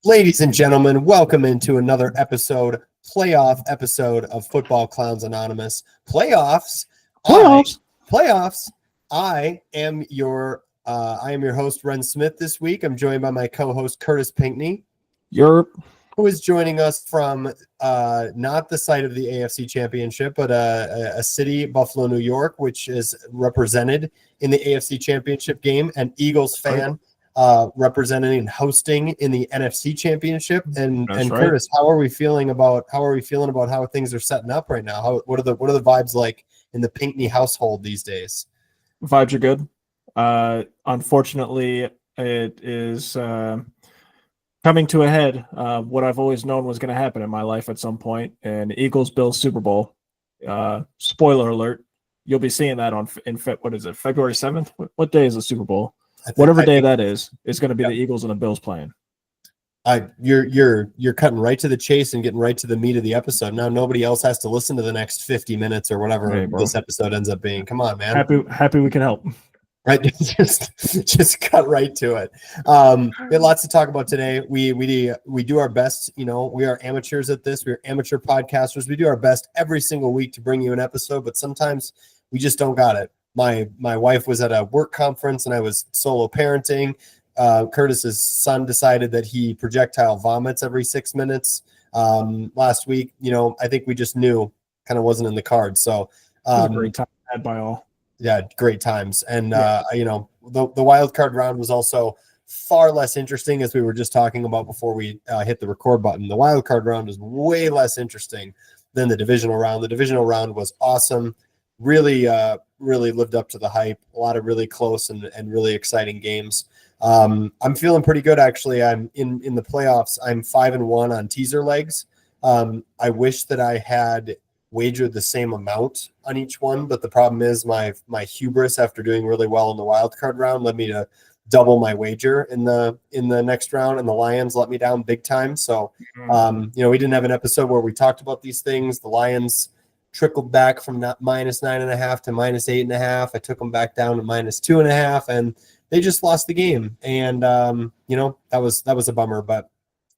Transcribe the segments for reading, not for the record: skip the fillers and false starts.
Ladies and gentlemen, welcome into another playoff episode of Football Clowns Anonymous. Playoffs. I am your host, Ren Smith. This week, I'm joined by my co-host Kurtis Pinkney. Who is joining us from not the site of the AFC Championship, but a city, Buffalo, New York, which is represented in the AFC Championship game, an Eagles fan. Representing and hosting in the NFC Championship. And right. Kurtis, how are we feeling about how things are setting up right now? What are the vibes like in the Pinkney household these days? Vibes are good. Unfortunately, it is coming to a head. What I've always known was going to happen in my life at some point, and Eagles-Bills Super Bowl. Spoiler alert: you'll be seeing that February 7th? What day is the Super Bowl? Whatever day that is, it's going to be the Eagles and the Bills playing. You're cutting right to the chase and getting right to the meat of the episode. Now nobody else has to listen to the next 50 minutes or whatever this episode ends up being. Come on, man. Happy we can help. Right, just cut right to it. We had lots to talk about today. We do our best. We are amateurs at this. We're amateur podcasters. We do our best every single week to bring you an episode, but sometimes we just don't got it. My wife was at a work conference and I was solo parenting. Curtis's son decided that he projectile vomits every 6 minutes. Last week, I think we just knew kind of wasn't in the cards. So great time had by all. Yeah, great times. And the wild card round was also far less interesting, as we were just talking about before we hit the record button. The wild card round was way less interesting than the divisional round. The divisional round was awesome. Really lived up to the hype. A lot of really close and really exciting games. I'm feeling pretty good, actually. I'm in the playoffs. I'm 5-1 on teaser legs. I wish that I had wagered the same amount on each one, but the problem is my hubris after doing really well in the wild card round led me to double my wager in the next round, and the Lions let me down big time. So we didn't have an episode where we talked about these things. The Lions trickled back from -9.5 to -8.5. I took them back down to -2.5, and they just lost the game. And that was a bummer. But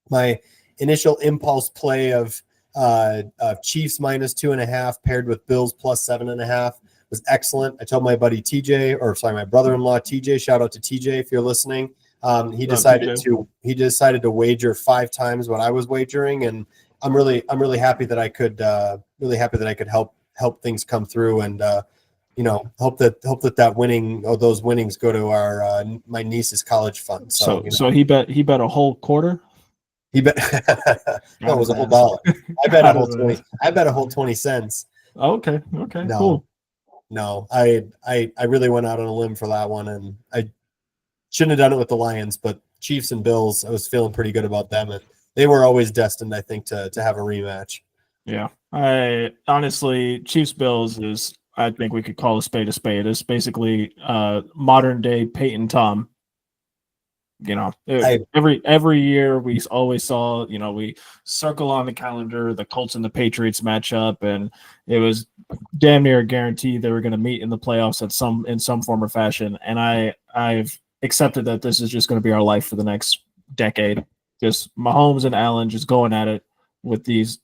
my initial impulse play of Chiefs -2.5 paired with Bills +7.5 was excellent. I told my buddy my brother-in-law TJ. Shout out to TJ if you're listening. He decided to wager 5 times what I was wagering, and I'm really happy that I could help things come through, and hope that winning or those winnings go to my niece's college fund. So he bet a whole quarter. He bet no, it was a whole dollar. I bet a whole 20. I bet a whole 20 cents. Okay. No, cool. No, I really went out on a limb for that one, and I shouldn't have done it with the Lions, but Chiefs and Bills, I was feeling pretty good about them, and they were always destined, I think, to have a rematch. Yeah, I honestly, Chiefs Bills is, I think we could call a spade a spade. It's basically modern day Peyton Tom. Every year we always saw, we circle on the calendar the Colts and the Patriots matchup, and it was damn near guaranteed they were going to meet in the playoffs in some form or fashion. And I've accepted that this is just going to be our life for the next decade. Just Mahomes and Allen just going at it with these.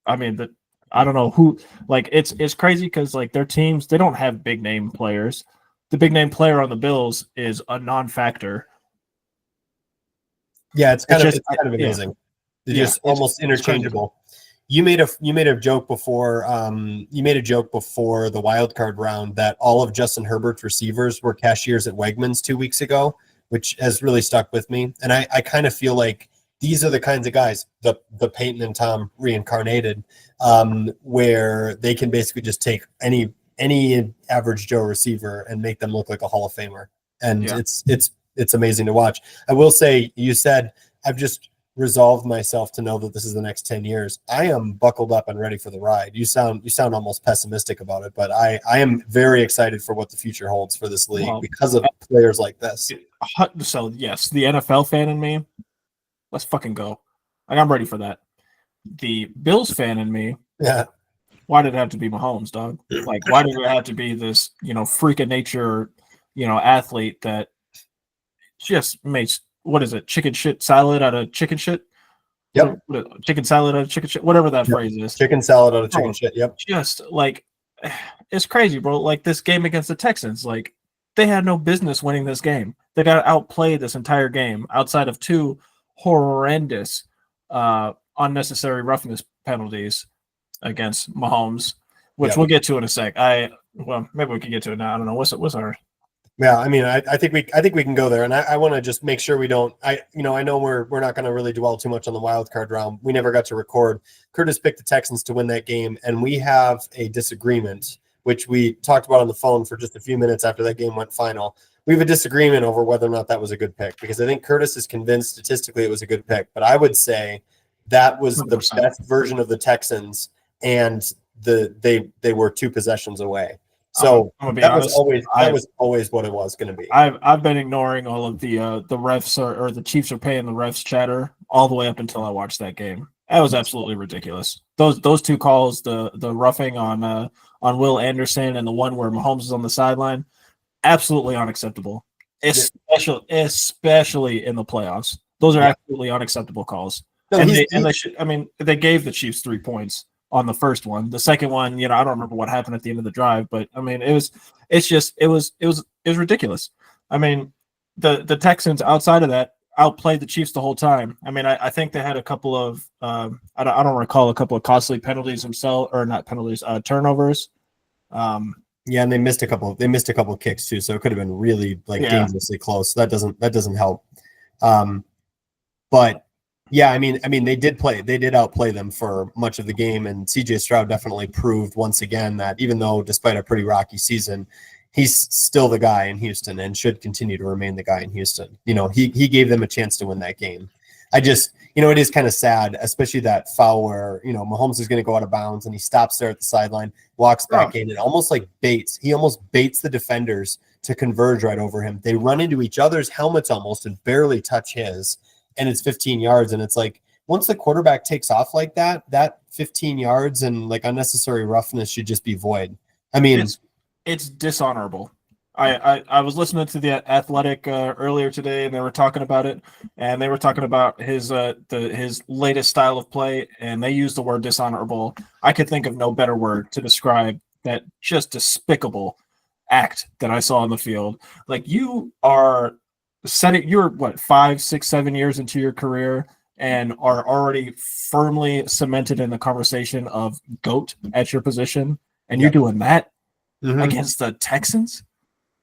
I don't know who. Like it's crazy because like their teams, they don't have big name players. The big name player on the Bills is a non-factor. Yeah, it's kind of amazing. They're just almost interchangeable. You made a joke before. You made a joke before the wild card round that all of Justin Herbert's receivers were cashiers at Wegmans 2 weeks ago, which has really stuck with me. And I kind of feel like these are the kinds of guys, the Peyton and Tom reincarnated, where they can basically just take any average Joe receiver and make them look like a Hall of Famer. And it's amazing to watch. I will say, you said, I've just resolved myself to know that this is the next 10 years. I am buckled up and ready for the ride. You sound almost pessimistic about it, but I am very excited for what the future holds for this league because of players like this. So yes, the NFL fan in me, let's fucking go. Like, I'm ready for that. The Bills fan in me, why did it have to be Mahomes, dog? Like, why did it have to be this, freak of nature, athlete that just makes what is it? Chicken shit salad out of chicken shit. Yep. Chicken salad out of chicken shit. Whatever that phrase is. Chicken salad out of chicken shit. Yep. Just like it's crazy, bro. Like this game against the Texans, like they had no business winning this game. They got outplayed this entire game outside of 2 horrendous unnecessary roughness penalties against Mahomes, which we'll get to in a sec. Well, maybe we can get to it now. I don't know. What's our? Yeah, I mean, I think we can go there, and I want to just make sure we don't. I know we're not going to really dwell too much on the wild card round. We never got to record. Kurtis picked the Texans to win that game, and we have a disagreement, which we talked about on the phone for just a few minutes after that game went final. We have a disagreement over whether or not that was a good pick, because I think Kurtis is convinced statistically it was a good pick, but I would say that was 100%. The best version of the Texans, and they were 2 possessions away. So that was always what it was going to be. I've been ignoring all of the refs or the Chiefs are paying the refs chatter all the way up until I watched that game. That was absolutely ridiculous. Those 2 calls, the roughing on Will Anderson and the one where Mahomes is on the sideline, absolutely unacceptable. Especially in the playoffs. Those are absolutely unacceptable calls. No, they gave the Chiefs 3 points on the first one. The second one, I don't remember what happened at the end of the drive, but I mean, it was ridiculous. I mean, the Texans outside of that outplayed the Chiefs the whole time. I mean, I think they had a couple of I don't recall a couple of costly penalties themselves, or not penalties, turnovers. Yeah, and they missed a couple of kicks too, so it could have been really dangerously close. That doesn't help. But yeah, I mean, they did outplay them for much of the game, and CJ Stroud definitely proved once again that even though despite a pretty rocky season, he's still the guy in Houston and should continue to remain the guy in Houston. He gave them a chance to win that game. I just, it is kind of sad, especially that foul where, Mahomes is going to go out of bounds and he stops there at the sideline, walks back in, and almost baits the defenders to converge right over him. They run into each other's helmets almost and barely touch his. And it's 15 yards. And it's like, once the quarterback takes off like that 15 yards and unnecessary roughness should just be void. I mean, it's dishonorable. I was listening to the Athletic earlier today, and they were talking about it, and they were talking about his latest style of play, and they used the word dishonorable. I could think of no better word to describe that just despicable act that I saw on the field. You are you're what, 5, 6, 7 years into your career and are already firmly cemented in the conversation of GOAT at your position, and you're doing that against the Texans,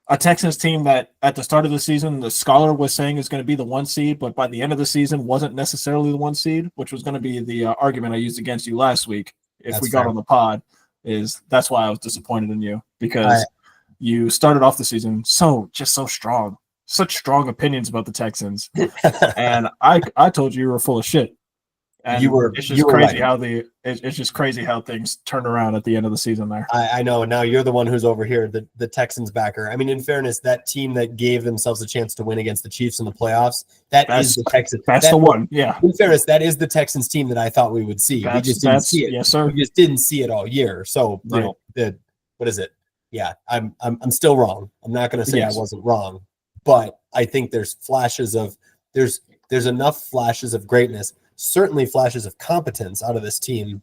a Texans team that at the start of the season the scholar was saying is going to be the 1 seed, but by the end of the season wasn't necessarily the 1 seed, which was going to be the argument I used against you last week. If we got on the pod, that's why I was disappointed in you, because you started off the season so strong. Such strong opinions about the Texans, and I told you were full of shit. And it's just crazy how things turned around at the end of the season there. I know. Now you're the one who's over here, the Texans backer. I mean, in fairness, that team that gave themselves a chance to win against the Chiefs in the playoffs, that's the Texans. That's the one. Yeah. In fairness, that is the Texans team that I thought we would see. We just didn't see it. Yes, sir. We just didn't see it all year. So what is it? Yeah, I'm still wrong. I'm not going to say I wasn't wrong. But I think there's enough flashes of greatness, certainly flashes of competence out of this team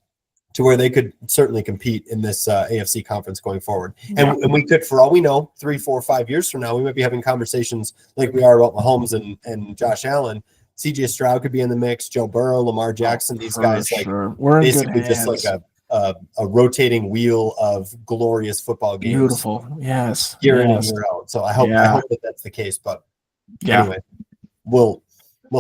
to where they could certainly compete in this AFC conference going forward. And we could, for all we know, 3, 4, 5 years from now, we might be having conversations like we are about Mahomes and Josh Allen. CJ Stroud could be in the mix, Joe Burrow, Lamar Jackson, these guys we're basically just like a rotating wheel of glorious football games. Beautiful. Yes. Year in and year out. So I hope that that's the case. But anyway, we'll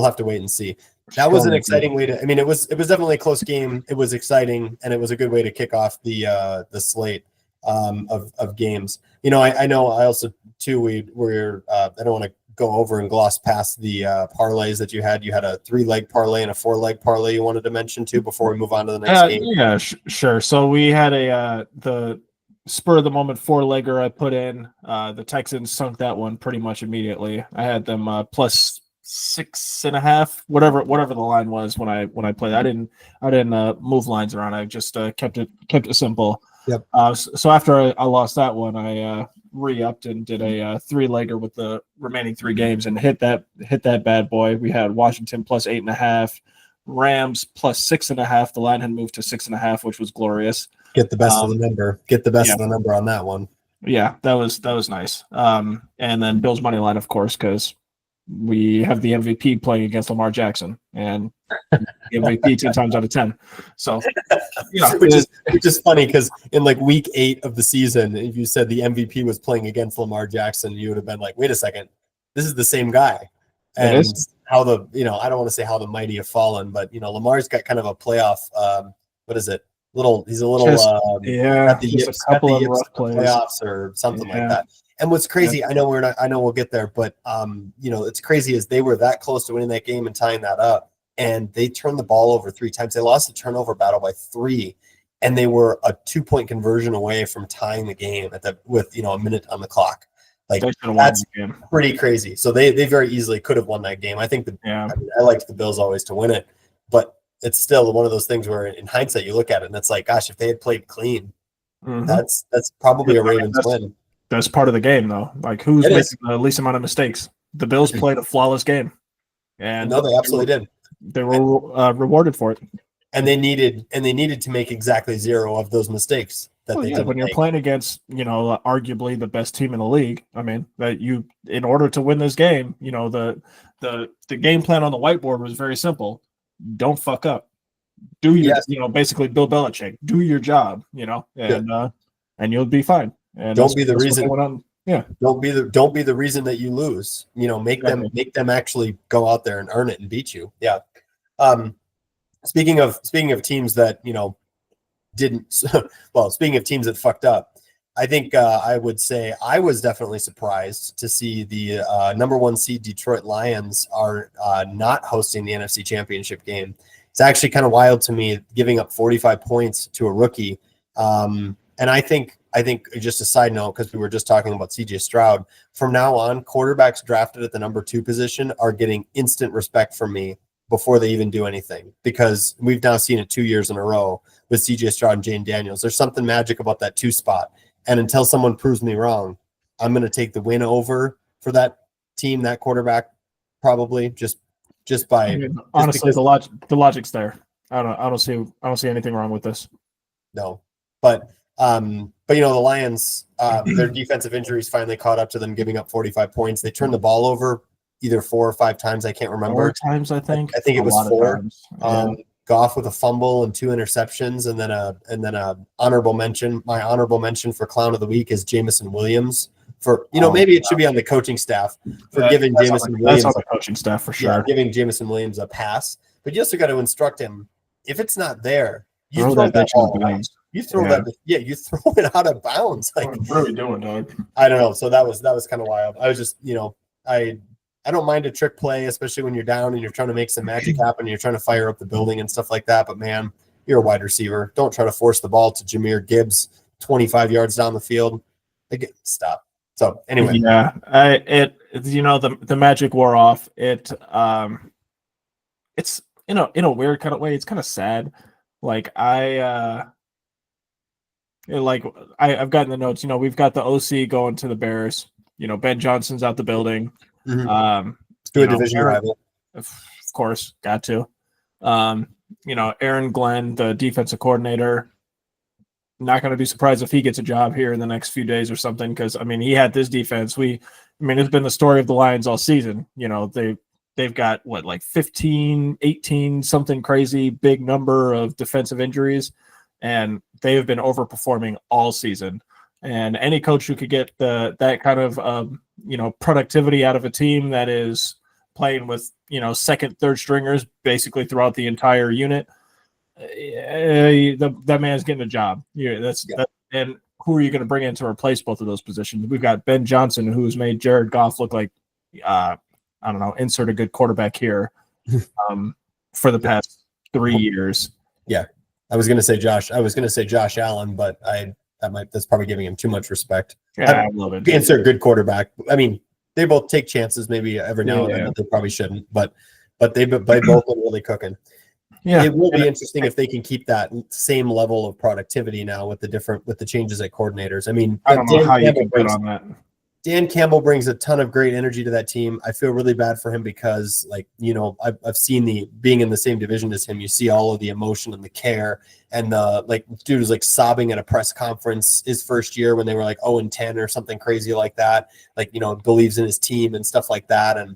have to wait and see. That was an exciting way to. I mean, it was definitely a close game. It was exciting, and it was a good way to kick off the slate of games. I know. I also too. We're. I don't want to go over and gloss past the parlays that you had. You had a 3-leg parlay and a 4-leg parlay you wanted to mention too before we move on to the next game. Yeah, sure. So we had the spur of the moment 4-legger I put in. The Texans sunk that one pretty much immediately. I had them plus 6.5, whatever the line was when I played. I didn't move lines around. I just kept it simple. Yep. So after I lost that one, I re-upped and did a three-legger with the remaining 3 games and hit that bad boy. We had Washington plus 8.5, Rams plus 6.5. The line had moved to 6.5, which was glorious. Get the best of the number. Get the best of the number on that one. Yeah, that was nice. And then Bills money line, of course, because we have the MVP playing against Lamar Jackson, and the MVP 10 times out of 10. So, which is funny because in like week 8 of the season, if you said the MVP was playing against Lamar Jackson, you would have been like, wait a second, this is the same guy. And how the I don't want to say how the mighty have fallen, but Lamar's got kind of a playoff. What is it? He's a little at the yips, a couple of rough playoffs or something like that. And what's crazy, I know we'll get there, but it's crazy is they were that close to winning that game and tying that up, and they turned the ball over 3 times. They lost the turnover battle by 3, and they were a 2-point conversion away from tying the game with a minute on the clock. Like that's pretty crazy. So they very easily could have won that game. I think I liked the Bills always to win it, but it's still one of those things where in hindsight you look at it and it's like, gosh, if they had played clean, that's probably a Ravens win. That's part of the game, though. Like, who's making the least amount of mistakes? The Bills played a flawless game, and no, they absolutely did. They were rewarded for it, and they needed to make exactly 0 of those mistakes that they did. When you're playing against, arguably the best team in the league, I mean, that in order to win this game, the game plan on the whiteboard was very simple. Don't fuck up. Do your, basically Bill Belichick. Do your job, and you'll be fine. And don't be the reason. Don't be the reason that you lose. Make them actually go out there and earn it and beat you. Yeah. Speaking of teams that didn't. Well, speaking of teams that fucked up, I think I would say I was definitely surprised to see the number 1 seed Detroit Lions are not hosting the NFC Championship game. It's actually kind of wild to me, giving up 45 points to a rookie. And I think just a side note, because we were just talking about CJ Stroud, from now on, quarterbacks drafted at the number 2 position are getting instant respect from me before they even do anything, because we've now seen it 2 years in a row with CJ Stroud and Jane Daniels. There's something magic about that 2 spot. And until someone proves me wrong, I'm going to take the win over for that team, that quarterback, probably just by honestly, the logic's there. I don't see anything wrong with this. No, but the Lions, their defensive injuries finally caught up to them, giving up 45 points. They turned the ball over either 4 or 5 times. I can't remember. 4 times, I think. I think it was 4. Goff with a fumble and 2 interceptions, and then a honorable mention. My honorable mention for clown of the week is Jameson Williams. For maybe it should be on the coaching staff for giving Jameson Williams. That's on the coaching staff for sure. Giving Jameson Williams a pass, but you also got to instruct him. If it's not there, you throw that ball. You throw that. Yeah, you throw it out of bounds. Like, what are we doing, dog? I don't know. So that was kind of wild. I was just I don't mind a trick play, especially when you're down and you're trying to make some magic happen. You're trying to fire up the building and stuff like that. But man, you're a wide receiver. Don't try to force the ball to Jahmyr Gibbs 25 yards down the field. Stop. So anyway, the magic wore off. It's in a weird kind of way. It's kind of sad. Like I've gotten the notes. We've got the OC going to the Bears. Ben Johnson's out the building. Mm-hmm. To a division rival. Of course, got to. Aaron Glenn, the defensive coordinator, not going to be surprised if he gets a job here in the next few days or something, because he had this defense. It's been the story of the Lions all season. They've got 15, 18, something crazy big number of defensive injuries, and they have been overperforming all season. And any coach who could get that kind of productivity out of a team that is playing with second, third stringers basically throughout the entire unit, that man's getting a job. And who are you going to bring in to replace both of those positions? We've got Ben Johnson, who's made Jared Goff look like I don't know, insert a good quarterback here for the past 3 years. Yeah, I was going to say Josh Allen, but that's probably giving him too much respect. Yeah, I love it. Insert good quarterback. They both take chances maybe every now and then, but they probably shouldn't. But they both been really cooking. Yeah, it will be interesting if they can keep that same level of productivity now with the changes at coordinators. I mean, I don't know how you can bet on that. Dan Campbell brings a ton of great energy to that team. I feel really bad for him because, like, you know, I've seen being in the same division as him. You see all of the emotion and the care, and dude was like sobbing at a press conference his first year when they were like 0-10 or something crazy like that. Like, you know, believes in his team and stuff like that. And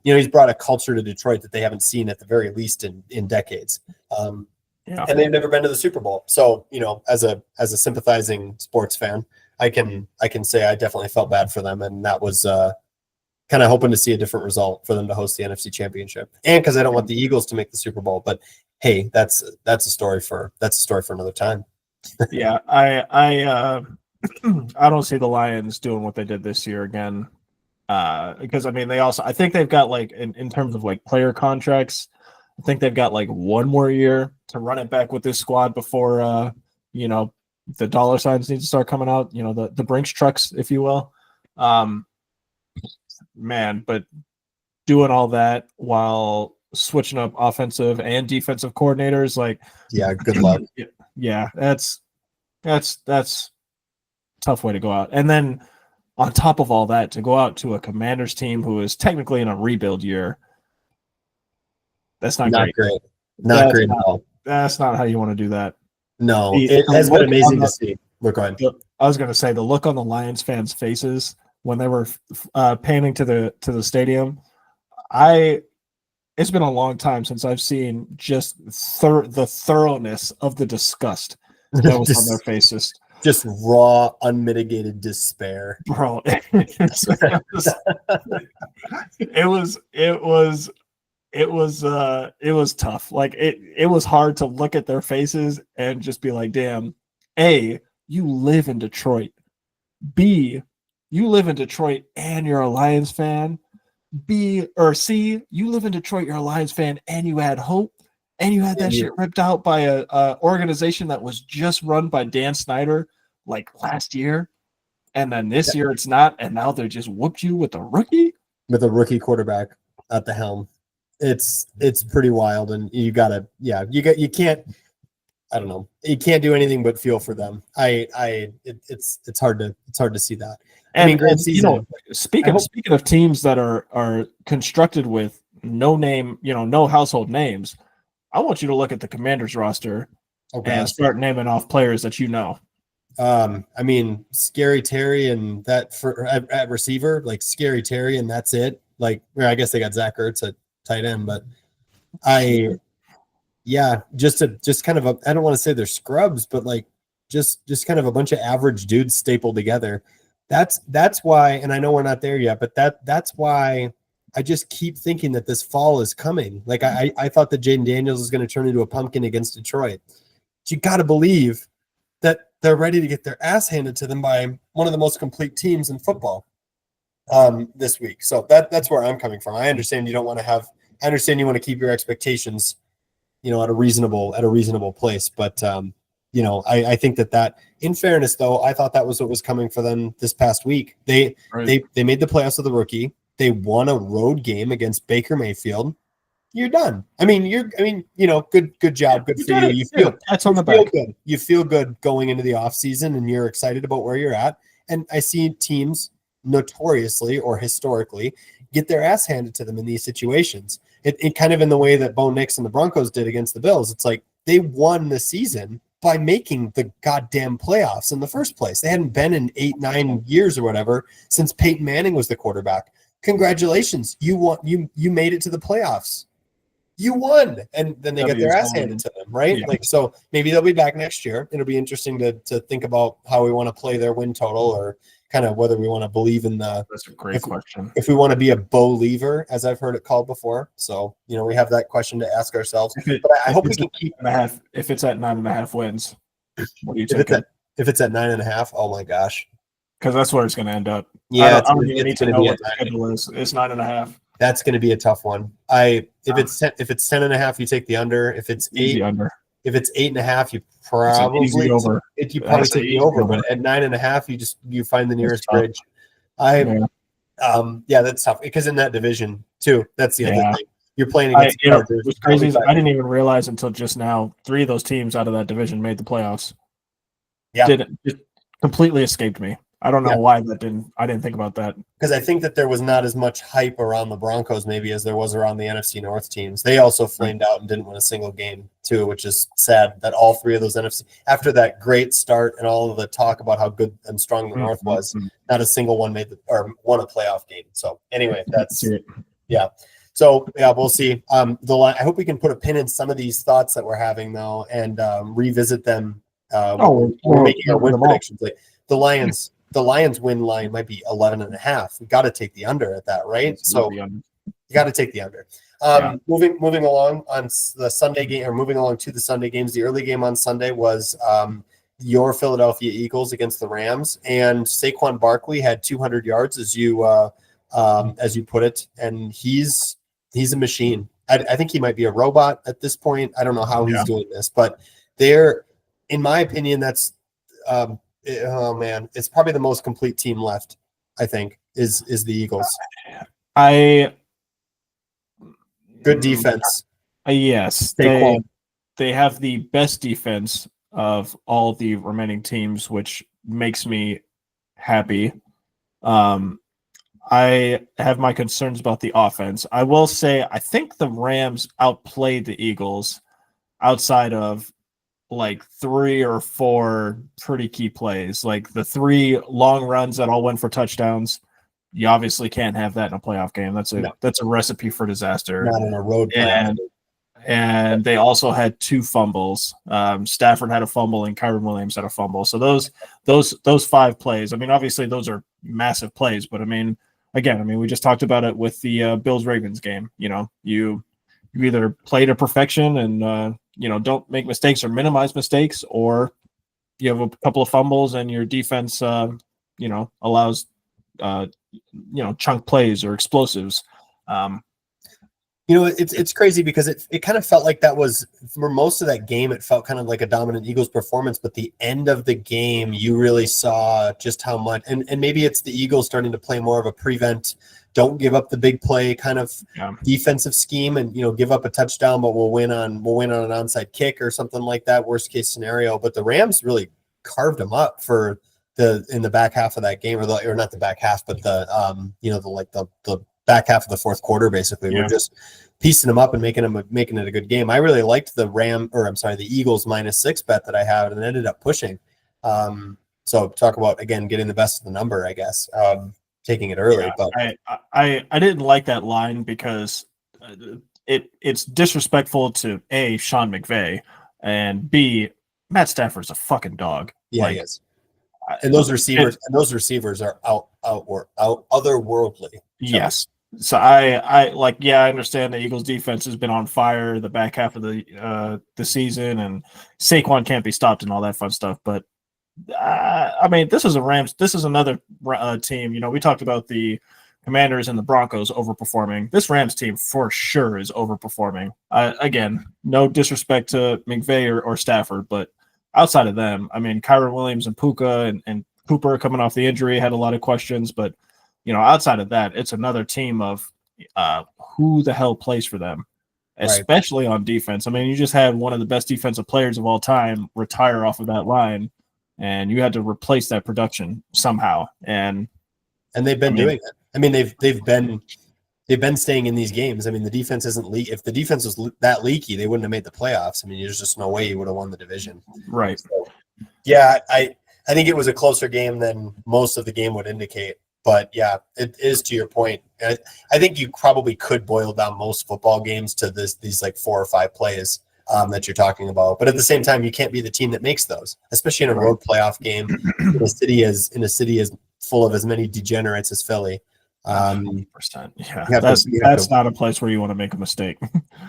you know, he's brought a culture to Detroit that they haven't seen at the very least in decades. And they've never been to the Super Bowl. So, you know, as a sympathizing sports fan, I can say I definitely felt bad for them, and that was kind of hoping to see a different result for them to host the NFC Championship, and because I don't want the Eagles to make the Super Bowl. But hey, that's a story for another time. Yeah, I don't see the Lions doing what they did this year again, because I mean I think they've got like in terms of like player contracts, I think they've got like one more year to run it back with this squad before you know, the dollar signs need to start coming out, you know, the Brinks trucks, if you will. Man, but doing all that while switching up offensive and defensive coordinators, like, yeah, good luck. Yeah, that's tough way to go out. And then on top of all that, to go out to a Commanders team who is technically in a rebuild year, that's not great. Not great at all. That's not how you want to do that. No, it has been amazing to see. Look on. I was going to say the look on the Lions fans' faces when they were panning to the stadium. It's been a long time since I've seen just the thoroughness of the disgust that was on their faces. Just raw, unmitigated despair, bro. It was tough. Like it was hard to look at their faces and just be like, damn, A, you live in Detroit. B, you live in Detroit and you're a Lions fan. C, you live in Detroit, you're a Lions fan, and you had hope, and you had that shit ripped out by a organization that was just run by Dan Snyder like last year, and then this year it's not, and now they just whooped you with a rookie quarterback at the helm. It's pretty wild, and you can't. I don't know. You can't do anything but feel for them. It's hard to see that. And, I mean, great season. You know, speaking of teams that are constructed with no name, you know, no household names, I want you to look at the Commanders roster and start naming off players that you know. I mean, Scary Terry and that for at receiver, like Scary Terry, and that's it. Like, I guess they got Zach Ertz at tight end, but just kind of I don't want to say they're scrubs, but like just kind of a bunch of average dudes stapled together. That's why, and I know we're not there yet, but that's why I just keep thinking that this fall is coming. Like I thought that Jaden Daniels is going to turn into a pumpkin against Detroit. But you got to believe that they're ready to get their ass handed to them by one of the most complete teams in football this week. So that's where I'm coming from. I understand you don't want to have. I understand you want to keep your expectations, you know, at a reasonable place, but you know, I think that in fairness though, I thought that was what was coming for them this past week. They made the playoffs of the rookie. They won a road game against Baker Mayfield. You're done. I mean, you know, good job, good for you. You feel that's on the back. Good. You feel good going into the offseason, and you're excited about where you're at. And I see teams notoriously or historically get their ass handed to them in these situations. It kind of in the way that Bo Nix and the Broncos did against the Bills. It's like they won the season by making the goddamn playoffs in the first place. They hadn't been in 8-9 years or whatever since Peyton Manning was the quarterback. Congratulations. You won. You made it to the playoffs. You won. And then they get their ass handed to them, right? Yeah. Like, so maybe they'll be back next year. It'll be interesting to think about how we want to play their win total, or kind of whether we want to believe in that's a great question. If we want to be a Bo-lever, as I've heard it called before. So, you know, we have that question to ask ourselves. But I hope we can keep if it's at 9.5 wins. What do you think? If it's at 9.5, oh my gosh. Because that's where it's going to end up. Yeah, I don't even need to know what the schedule is. It's 9.5. That's going to be a tough one. If it's 10.5, you take the under. If it's easy under. If it's 8.5, you probably take the over. But at 9.5, you find the nearest bridge. That's tough because in that division too. That's the other thing. You're playing against the Chargers. What's crazy is I didn't even realize until just now 3 of those teams out of that division made the playoffs. Yeah. It completely escaped me. I don't know why I didn't think about that. Because I think that there was not as much hype around the Broncos maybe as there was around the NFC North teams. They also flamed out and didn't win a single game too, which is sad that all 3 of those NFC, after that great start and all of the talk about how good and strong the North was, not a single one won a playoff game. So anyway, yeah. So yeah, we'll see. I hope we can put a pin in some of these thoughts that we're having though, and revisit them. We're making our win predictions. Like the Lions win line might be 11.5. We got to take the under at that, right? So you got to take the under. Moving along on the Sunday game, or moving along to the Sunday games. The early game on Sunday was your Philadelphia Eagles against the Rams, and Saquon Barkley had 200 yards, as you put it, and he's a machine. I think he might be a robot at this point. I don't know how he's doing this, but in my opinion, that's it's probably the most complete team left. I think is the Eagles. Good defense. Yes, they have the best defense of all the remaining teams, which makes me happy. I have my concerns about the offense. I will say I think the Rams outplayed the Eagles outside of like 3 or 4 pretty key plays, like the 3 long runs that all went for touchdowns. You obviously can't have that in a playoff game. That's a recipe for disaster. Not in a road playoff. And they also had 2 fumbles. Stafford had a fumble and Kyren Williams had a fumble. So those 5 plays. I mean, obviously those are massive plays, but I mean, we just talked about it with the Bills-Ravens game. You know, you either play to perfection and don't make mistakes or minimize mistakes, or you have a couple of fumbles and your defense allows chunk plays or explosives. It's crazy because it kind of felt like that was, for most of that game, it felt kind of like a dominant Eagles performance, but the end of the game, you really saw just how much, and maybe it's the Eagles starting to play more of a prevent, don't give up the big play kind of defensive scheme, and give up a touchdown, but we'll win on an onside kick or something like that, worst case scenario. But the Rams really carved them up in the back half of that game, or not the back half, but the back half of the fourth quarter. Basically, we're just piecing them up and making it a good game. I really liked the the Eagles -6 bet that I had, and ended up pushing. So talk about, again, getting the best of the number, I guess. Taking it early, but I didn't like that line because it's disrespectful to A, Sean McVay, and B, Matt Stafford's a fucking dog. Yeah, he is. And those receivers are out otherworldly. Yes. So I understand the Eagles defense has been on fire the back half of the season, and Saquon can't be stopped and all that fun stuff. But this is another team. We talked about the Commanders and the Broncos overperforming. This Rams team for sure is overperforming. Again, no disrespect to McVay or Stafford, but outside of them, Kyren Williams and Puka and Cooper coming off the injury had a lot of questions, but outside of that, it's another team of who the hell plays for them, especially on defense. You just had one of the best defensive players of all time retire off of that line, and you had to replace that production somehow. And they've been doing it. They've been staying in these games. The defense isn't if the defense was that leaky, they wouldn't have made the playoffs. There's just no way you would have won the division. Right. So, yeah, I think it was a closer game than most of the game would indicate. But yeah, it is, to your point. I think you probably could boil down most football games to these like 4 or 5 plays that you're talking about. But at the same time, you can't be the team that makes those, especially in a road playoff game in a city as full of as many degenerates as Philly. 100%. Yeah, that's not a place where you want to make a mistake.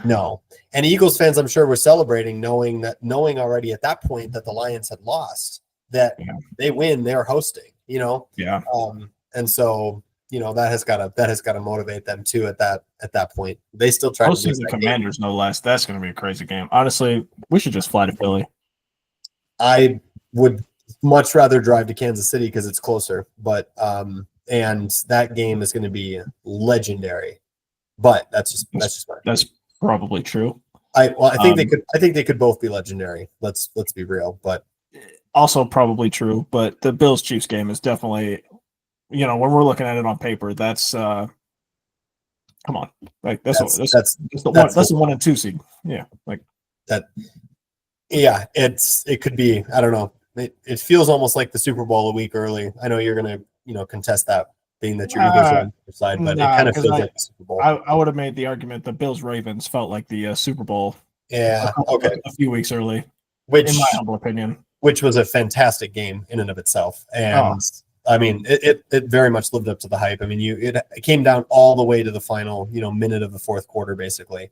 No. And Eagles fans, I'm sure, were celebrating knowing already at that point that the Lions had lost, that they win, they're hosting, Yeah. And so, that has got to motivate them too at that point. They still try hosting to the Commanders, no less. That's going to be a crazy game. Honestly, we should just fly to Philly. I would much rather drive to Kansas City because it's closer, but and that game is going to be legendary. but that's just that's probably true. I think they could both be legendary. Let's be real, but also probably true. But the Bills Chiefs game is definitely, when we're looking at it on paper, that's come on, like that's the 1 and 2 seed. Yeah, like that. Yeah, it could be. I don't know. It feels almost like the Super Bowl a week early. I know you're gonna contest that, being that your Eagles are on the side, but it kind of feels like the Super Bowl. I would have made the argument the Bills Ravens felt like the Super Bowl. Yeah, a few weeks early, which, in my humble opinion, which was a fantastic game in and of itself, and I mean, it very much lived up to the hype. I mean, it came down all the way to the final minute of the fourth quarter, basically.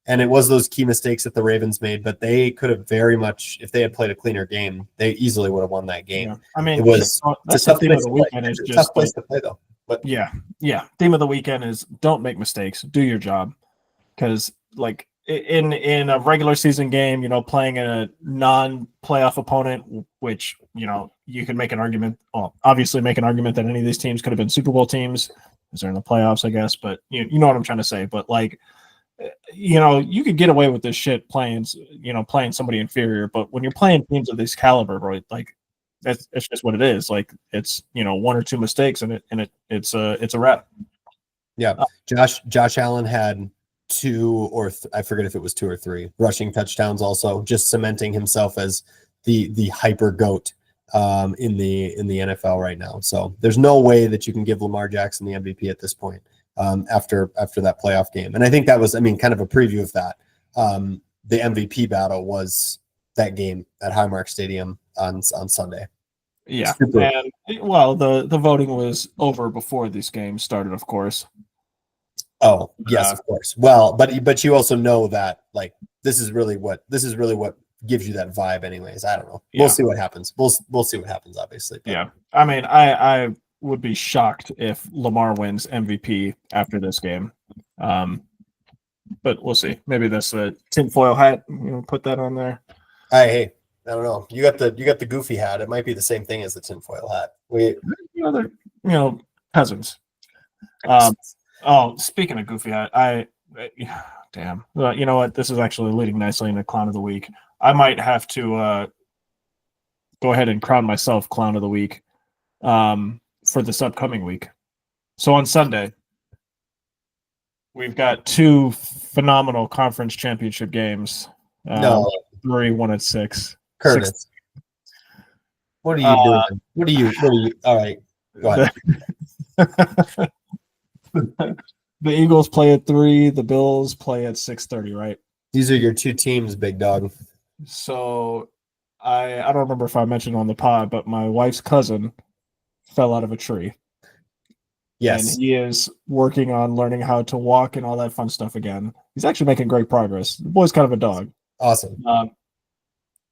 And it was those key mistakes that the Ravens made, but they could have very much, if they had played a cleaner game, they easily would have won that game. Yeah. I mean, it was that's the theme of the weekend. Is just tough place to play, though. But yeah. Theme of the weekend is don't make mistakes, do your job, because like in a regular season game, playing a non-playoff opponent, which you can make an argument. Well, obviously, make an argument that any of these teams could have been Super Bowl teams, because they're in the playoffs, I guess. But you know what I'm trying to say. But like, you could get away with this shit playing somebody inferior, but when you're playing teams of this caliber, right, like it's just what it is. Like it's 1 or 2 mistakes and it's a wrap. Yeah, Josh Allen had 2 or I forget if it was 2 or 3 rushing touchdowns, also just cementing himself as the hyper GOAT in the NFL right now. So there's no way that you can give Lamar Jackson the MVP at this point. After that playoff game. And I think that was, kind of a preview of that. The MVP battle was that game at Highmark Stadium on Sunday. Yeah. And well, the voting was over before this game started, of course. Oh, yes, of course. Well, but you also know that like this is really what gives you that vibe anyways. I don't know. We'll see what happens. We'll see what happens, obviously. But. Yeah. I mean, I would be shocked if Lamar wins MVP after this game. But we'll see. Maybe that's a tinfoil hat. Put that on there. Hey, I don't know. You got the goofy hat. It might be the same thing as the tinfoil hat. They're cousins. Speaking of goofy hat, damn. Well, you know what? This is actually leading nicely into Clown of the Week. I might have to go ahead and crown myself Clown of the Week. For this upcoming week. So on Sunday, we've got 2 phenomenal conference championship games. 3, 1 and 6. Kurtis, 6. What are you doing? What are you? All right, go ahead. The Eagles play at 3. The Bills play at 6:30. Right. These are your 2 teams, big dog. So I don't remember if I mentioned on the pod, but my wife's cousin fell out of a tree. Yes. And he is working on learning how to walk and all that fun stuff again. He's actually making great progress. The boy's kind of a dog. Awesome.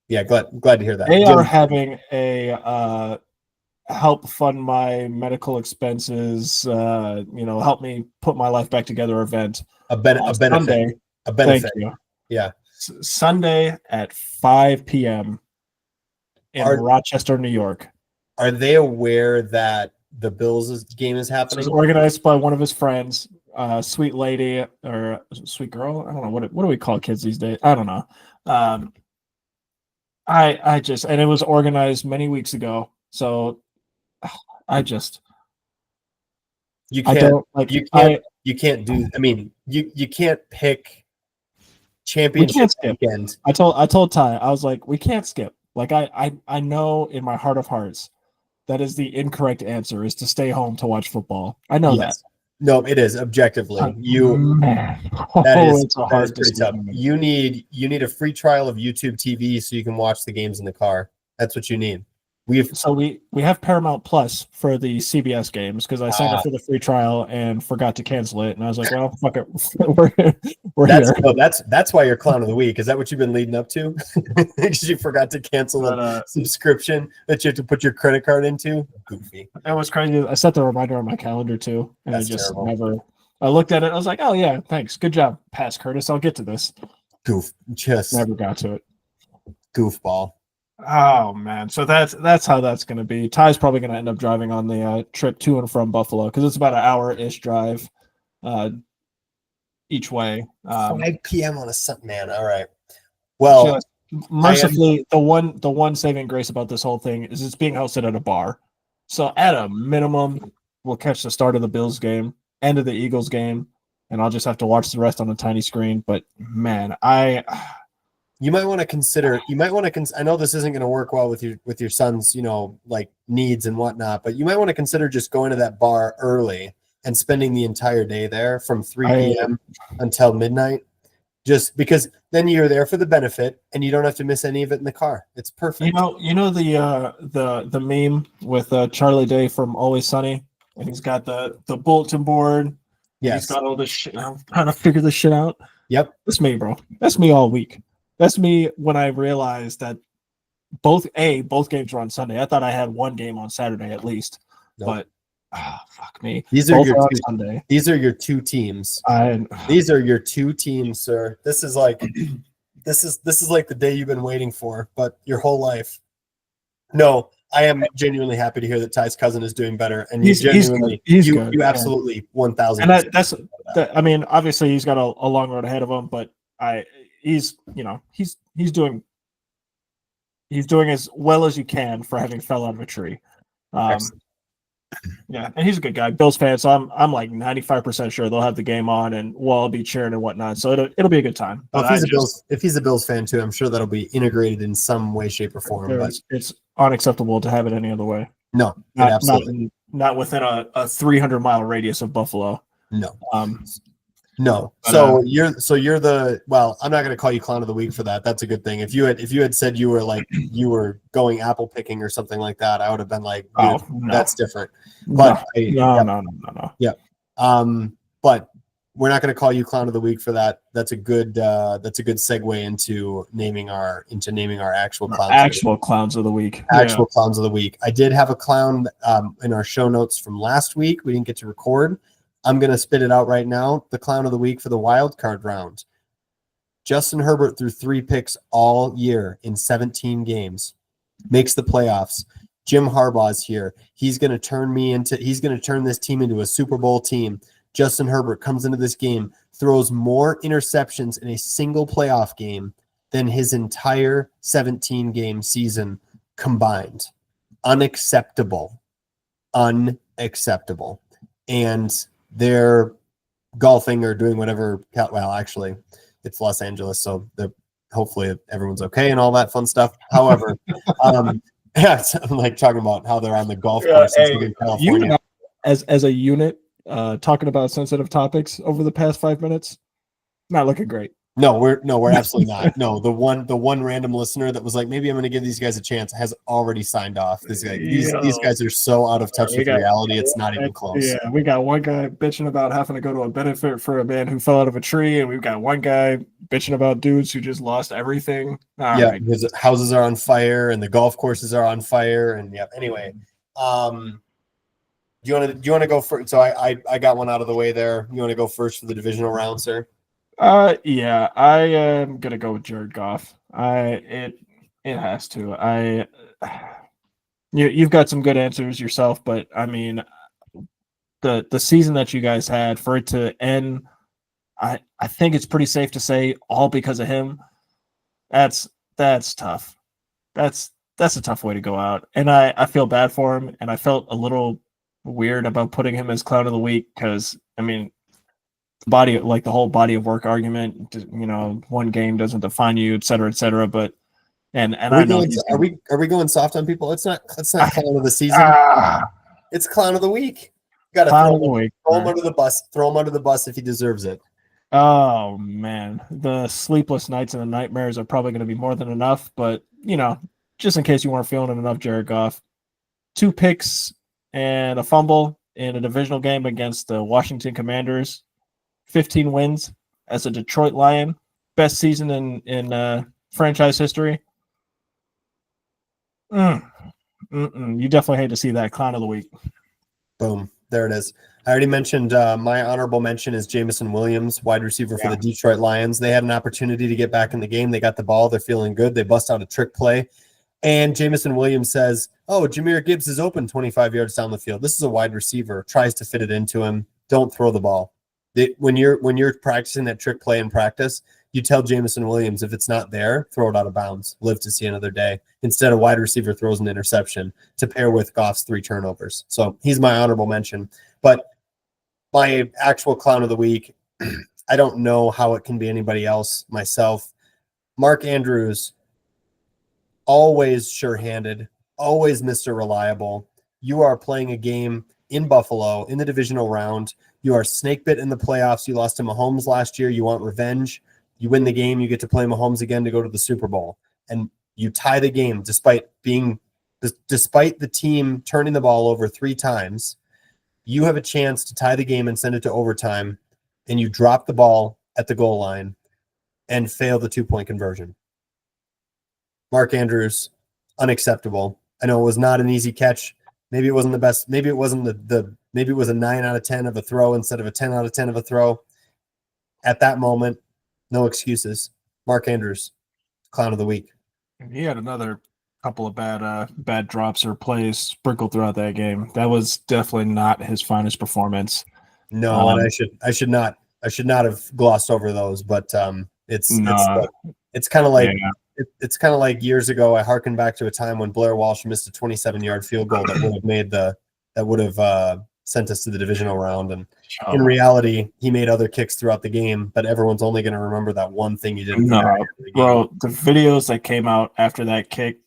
Yeah, glad to hear that. They are having a help fund my medical expenses, help me put my life back together event. A benefit. Sunday, a benefit. Thank you. Yeah. Sunday at 5 p.m. in Rochester, New York. Are they aware that the Bills' game is happening? It was organized by one of his friends, sweet lady or sweet girl. I don't know what do we call kids these days. I don't know. I just, and it was organized many weeks ago. So you can't pick championship weekend. I told Ty, I was like, we can't skip. Like I know in my heart of hearts that is the incorrect answer, is to stay home to watch football. I know that. No, it is objectively. It's pretty tough. You need a free trial of YouTube TV so you can watch the games in the car. That's what you need. We have Paramount Plus for the CBS games because I signed up for the free trial and forgot to cancel it, and I was like, well, fuck it, we're here. No, that's why you're Clown of the Week. Is that what you've been leading up to? Because you forgot to cancel a subscription that you have to put your credit card into? Goofy. It was crazy. I set the reminder on my calendar too, and I just terrible. I looked at it. I was like, oh yeah, thanks, good job, pass Kurtis. I'll get to this. Never got to it. Goofball. Oh man, so that's how that's going to be. Ty's probably going to end up driving on the trip to and from Buffalo because it's about an hour-ish drive. each way. 5 p.m. on a Sunday, man. All right. Well, just mercifully, the one saving grace about this whole thing is it's being hosted at a bar. So at a minimum, we'll catch the start of the Bills game, end of the Eagles game, and I'll just have to watch the rest on the tiny screen. But man, you might want to consider. I know this isn't going to work well with your son's, like needs and whatnot, but you might want to consider just going to that bar early and spending the entire day there from 3 p.m. until midnight. Just because then you're there for the benefit and you don't have to miss any of it in the car. It's perfect. You know the meme with Charlie Day from Always Sunny, and he's got the bulletin board. Yes. He's got all this shit. I'm trying to figure this shit out. Yep. That's me, bro. That's me all week. That's me when I realized that both games were on Sunday. I thought I had one game on Saturday at least. Nope. But fuck me. These are your two teams. These are your two teams, sir. This is like the day you've been waiting for, but your whole life. No, I am genuinely happy to hear that Ty's cousin is doing better, and he's good. You absolutely 1,000. And I mean, obviously he's got a long road ahead of him, but he's doing as well as you can for having fell out of a tree. Yeah, and he's a good guy, Bills fan. So I'm like 95% sure they'll have the game on, and we'll all be cheering and whatnot. So it'll be a good time. Well, if he's a Bills fan too, I'm sure that'll be integrated in some way, shape, or form. But it's unacceptable to have it any other way. No, not within a 300-mile radius of Buffalo. No. No. So you're the I'm not going to call you clown of the week for that. That's a good thing. If you had said you were going apple picking or something like that, I would have been like, no. That's different. But no. Yeah. But we're not going to call you clown of the week for that. That's a good segue into naming our actual clowns. Clowns of the week. Clowns of the week. I did have a clown in our show notes from last week. We didn't get to record. I'm going to spit it out right now. The clown of the week for the wild card round. Justin Herbert threw 3 picks all year in 17 games. Makes the playoffs. Jim Harbaugh's here. He's going to turn this team into a Super Bowl team. Justin Herbert comes into this game, throws more interceptions in a single playoff game than his entire 17-game season combined. Unacceptable. And they're golfing or doing whatever. Well, actually, it's Los Angeles, so hopefully everyone's okay and all that fun stuff. However, I'm like talking about how they're on the golf course in California. As a unit, talking about sensitive topics over the past 5 minutes, not looking great. No, we're absolutely not. No, the one random listener that was like, maybe I'm going to give these guys a chance has already signed off. These guys are so out of touch with reality. It's not even close. Yeah, we got one guy bitching about having to go to a benefit for a man who fell out of a tree, and we've got one guy bitching about dudes who just lost everything. Because houses are on fire and the golf courses are on fire, and anyway, do you want to go first? So I got one out of the way there. You want to go first for the divisional round, sir? Yeah, I am gonna go with Jared Goff. It has to. You've got some good answers yourself, but I mean, the season that you guys had, for it to end, I think it's pretty safe to say all because of him. That's tough. That's a tough way to go out, and I feel bad for him, and I felt a little weird about putting him as clown of the week because I mean. The whole body of work argument, one game doesn't define you, et cetera, but are we going soft on people? It's not clown of the season. It's clown of the week. Got to throw him under the bus. Throw him under the bus if he deserves it. Oh man, the sleepless nights and the nightmares are probably going to be more than enough. But just in case you weren't feeling it enough, Jared Goff, 2 picks and a fumble in a divisional game against the Washington Commanders. 15 wins as a Detroit Lion. Best season in franchise history. You definitely hate to see that clown of the week. Boom. There it is. I already mentioned my honorable mention is Jameson Williams, wide receiver for the Detroit Lions. They had an opportunity to get back in the game. They got the ball. They're feeling good. They bust out a trick play. And Jameson Williams says, Jahmyr Gibbs is open 25 yards down the field. This is a wide receiver. Tries to fit it into him. Don't throw the ball. When you're practicing that trick play in practice, you tell Jamison Williams if it's not there, throw it out of bounds, live to see another day. Instead, a wide receiver throws an interception to pair with Goff's 3 turnovers. So he's my honorable mention. But my actual clown of the week, I don't know how it can be anybody else, myself. Mark Andrews, always sure-handed, always Mr. Reliable. You are playing a game in Buffalo in the divisional round. You are snake bit in the playoffs. You lost to Mahomes last year. You want revenge. You win the game. You get to play Mahomes again to go to the Super Bowl. And you tie the game despite the team turning the ball over 3 times. You have a chance to tie the game and send it to overtime, and you drop the ball at the goal line and fail the 2-point conversion. Mark Andrews, unacceptable. I know it was not an easy catch. Maybe it wasn't the best. Maybe it wasn't maybe it was a 9 out of 10 of a throw instead of a 10 out of 10 of a throw. At that moment, no excuses. Mark Andrews, clown of the week. He had another couple of bad drops or plays sprinkled throughout that game. That was definitely not his finest performance. No, and I should not have glossed over those, but it's kind of like it's kind of like years ago. I hearken back to a time when Blair Walsh missed a 27-yard field goal that would have sent us to the divisional round. And in reality, he made other kicks throughout the game, but everyone's only going to remember that one thing he did. Bro, the videos that came out after that kick,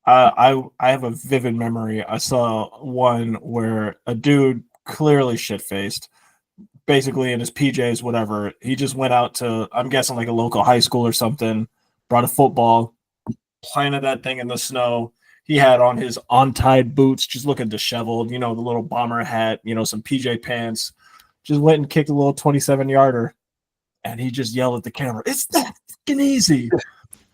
I have a vivid memory. I saw one where a dude clearly shit-faced, basically in his PJs, whatever. He just went out to, I'm guessing, like a local high school or something, brought a football, planted that thing in the snow. He had on his untied boots, just looking disheveled, the little bomber hat, some PJ pants. Just went and kicked a little 27-yarder, and he just yelled at the camera, "It's that fucking easy."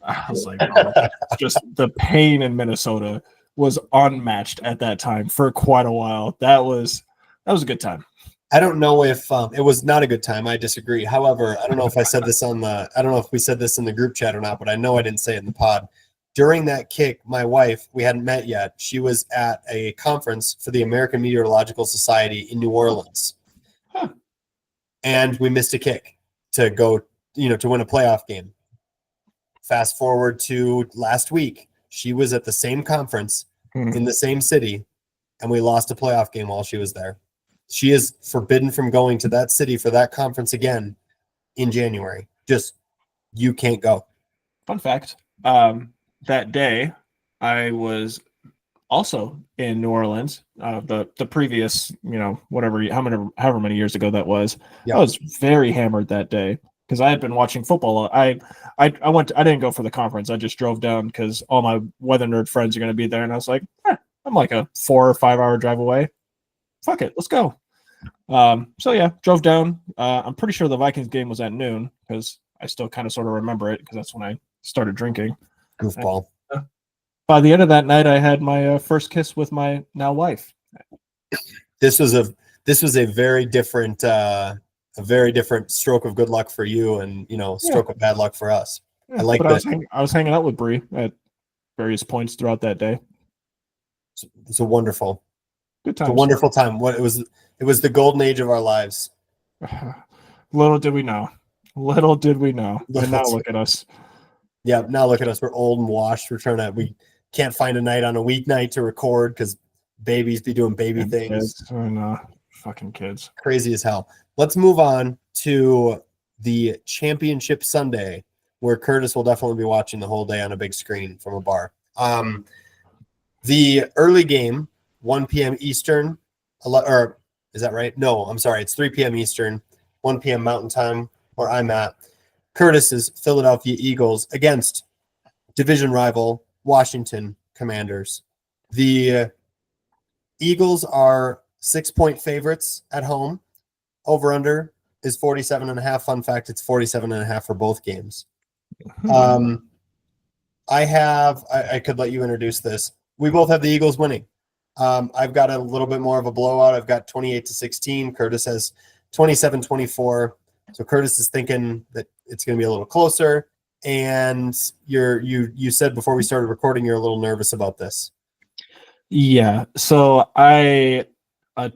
I was like, bro, just the pain in Minnesota was unmatched at that time for quite a while. That was a good time. I don't know if it was not a good time. I disagree. However, I don't know if I said this I don't know if we said this in the group chat or not, but I know I didn't say it in the pod. During that kick, my wife, we hadn't met yet. She was at a conference for the American Meteorological Society in New Orleans. Huh. And we missed a kick to go, to win a playoff game. Fast forward to last week. She was at the same conference in the same city, and we lost a playoff game while she was there. She is forbidden from going to that city for that conference again in January. Just, you can't go. Fun fact. That day, I was also in New Orleans. The previous, however many years ago that was. Yep. I was very hammered that day because I had been watching football. I didn't go for the conference. I just drove down because all my weather nerd friends are going to be there, and I was like, I'm like a 4 or 5 hour drive away. Fuck it, let's go. So yeah, drove down. I'm pretty sure the Vikings game was at noon because I still kind of sort of remember it because that's when I started drinking. Goofball. By the end of that night, I had my first kiss with my now wife. This was a very different stroke of good luck for you, and stroke of bad luck for us. Yeah, I like that. I was hanging out with Bree at various points throughout that day. It's a wonderful, good time. It's a wonderful time. It was the golden age of our lives. Little did we know. And now look at us. Yeah, now look at us. We're old and washed. We can't find a night on a weeknight to record because babies be doing baby things. Kids. I know. Fucking kids. Crazy as hell. Let's move on to the championship Sunday, where Kurtis will definitely be watching the whole day on a big screen from a bar. The early game, 1 p.m. Eastern, or is that right? No, I'm sorry. It's 3 p.m. Eastern, 1 p.m. Mountain Time, where I'm at. Kurtis's Philadelphia Eagles against division rival Washington Commanders. The Eagles are 6-point favorites at home. Over-under is 47.5. Fun fact, it's 47.5 for both games. I could let you introduce this. We both have the Eagles winning. I've got a little bit more of a blowout. I've got 28-16. Kurtis has 27-24. So Kurtis is thinking that it's going to be a little closer. And you said before we started recording, you're a little nervous about this. Yeah. So a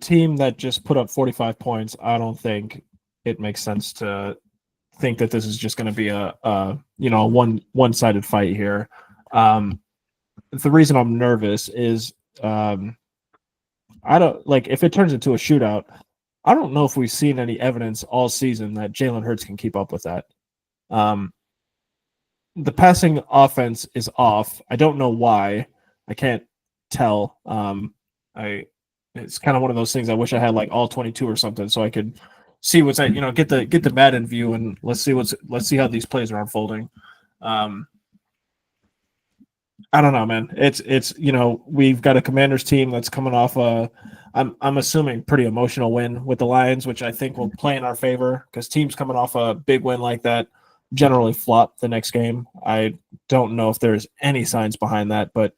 team that just put up 45 points, I don't think it makes sense to think that this is just going to be a one-sided fight here. The reason I'm nervous is I don't like if it turns into a shootout. I don't know if we've seen any evidence all season that Jalen Hurts can keep up with that. The passing offense is off. I don't know why. I can't tell. It's kind of one of those things. I wish I had like all 22 or something so I could see what's at. Get the Madden view and let's see how these plays are unfolding. I don't know, man. It's we've got a Commanders team that's coming off I'm assuming pretty emotional win with the Lions, which I think will play in our favor because teams coming off a big win like that generally flop the next game. I don't know if there's any signs behind that, but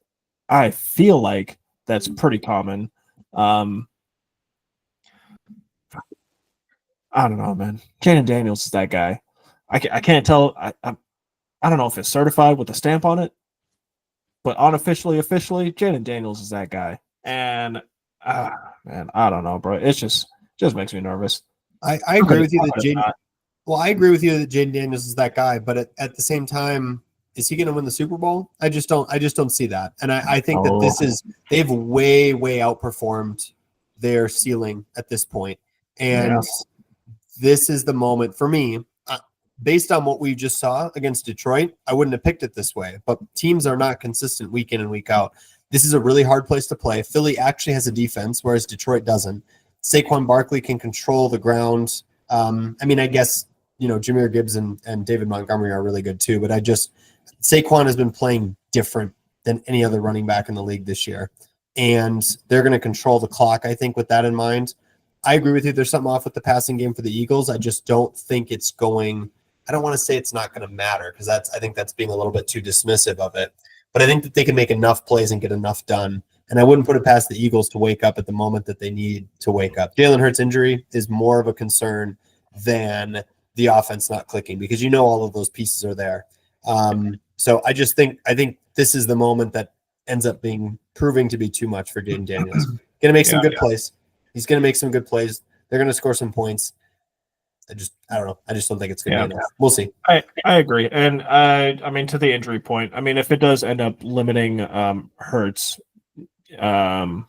I feel like that's pretty common. I don't know, man. Jaden Daniels is that guy. I can't tell. I don't know if it's certified with a stamp on it, but unofficially, Jaden Daniels is that guy. And man, I don't know, bro. It's just makes me nervous. I agree with you that Jaden. Well, I agree with you that Jaden Daniels is that guy, but at the same time, is he going to win the Super Bowl? I just don't see that. And I think that they've way outperformed their ceiling at this point. And this is the moment for me, based on what we just saw against Detroit, I wouldn't have picked it this way, but teams are not consistent week in and week out. This is a really hard place to play. Philly actually has a defense, whereas Detroit doesn't. Saquon Barkley can control the ground. I guess, Jahmyr Gibbs and David Montgomery are really good too, but Saquon has been playing different than any other running back in the league this year. And they're going to control the clock, I think, with that in mind. I agree with you. There's something off with the passing game for the Eagles. I just don't think it's going – I don't want to say it's not going to matter because I think that's being a little bit too dismissive of it. But I think that they can make enough plays and get enough done. And I wouldn't put it past the Eagles to wake up at the moment that they need to wake up. Jalen Hurts' injury is more of a concern than the offense not clicking because all of those pieces are there. So I think this is the moment that ends up proving to be too much for Jaden Daniels. Going to make some good plays. He's going to make some good plays. They're going to score some points. I don't know. I just don't think it's going to be enough. We'll see. I agree. And to the injury point, if it does end up limiting Hurts in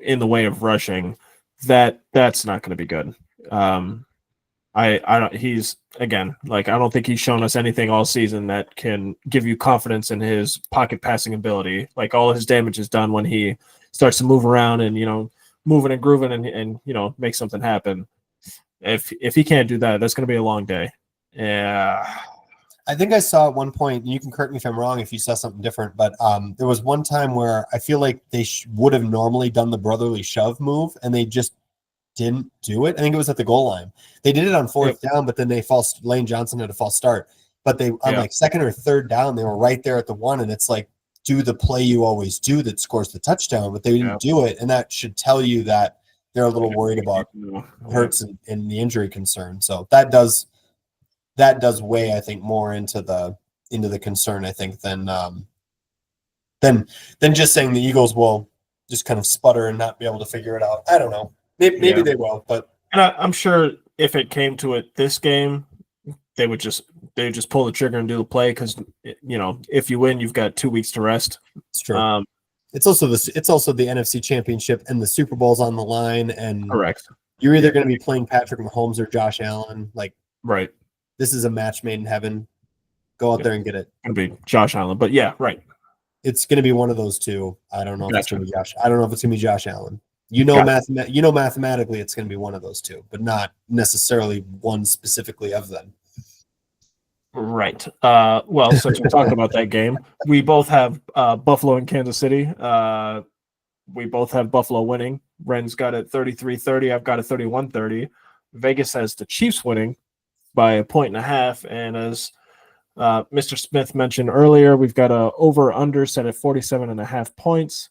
the way of rushing, that's not going to be good. I don't think he's shown us anything all season that can give you confidence in his pocket passing ability. Like all his damage is done when he starts to move around and moving and grooving and make something happen. If he can't do that, that's going to be a long day. Yeah. I think I saw at one point, and you can correct me if I'm wrong if you saw something different, but there was one time where I feel like they would have normally done the brotherly shove move, and they just didn't do it. I think it was at the goal line. They did it on fourth down, but then Lane Johnson had a false start. But they on like second or third down, they were right there at the one, and it's like, do the play you always do that scores the touchdown, but they didn't do it, and that should tell you that they're a little worried about Hurts and the injury concern. So that does weigh, I think, more into the concern, I think, than just saying the Eagles will just kind of sputter and not be able to figure it out. I don't know. Maybe they will, but I'm sure if it came to it this game, they would just pull the trigger and do the play because if you win, you've got 2 weeks to rest. It's true. It's also the NFC Championship and the Super Bowl's on the line, and correct. You're either going to be playing Patrick Mahomes or Josh Allen. Right. This is a match made in heaven. Go out there and get it. It'll be Josh Allen, but yeah, right. It's going to be one of those two. I don't know if it's going to be Josh. I don't know if it's going to be Josh Allen. Mathematically, it's going to be one of those two, but not necessarily one specifically of them. Right. Well, since we're talking about that game, we both have Buffalo and Kansas City. We both have Buffalo winning. Ren's got it 33-30. I've got it 31-30. Vegas has the Chiefs winning by 1.5. And as Mr. Smith mentioned earlier, we've got a over-under set at 47.5 points.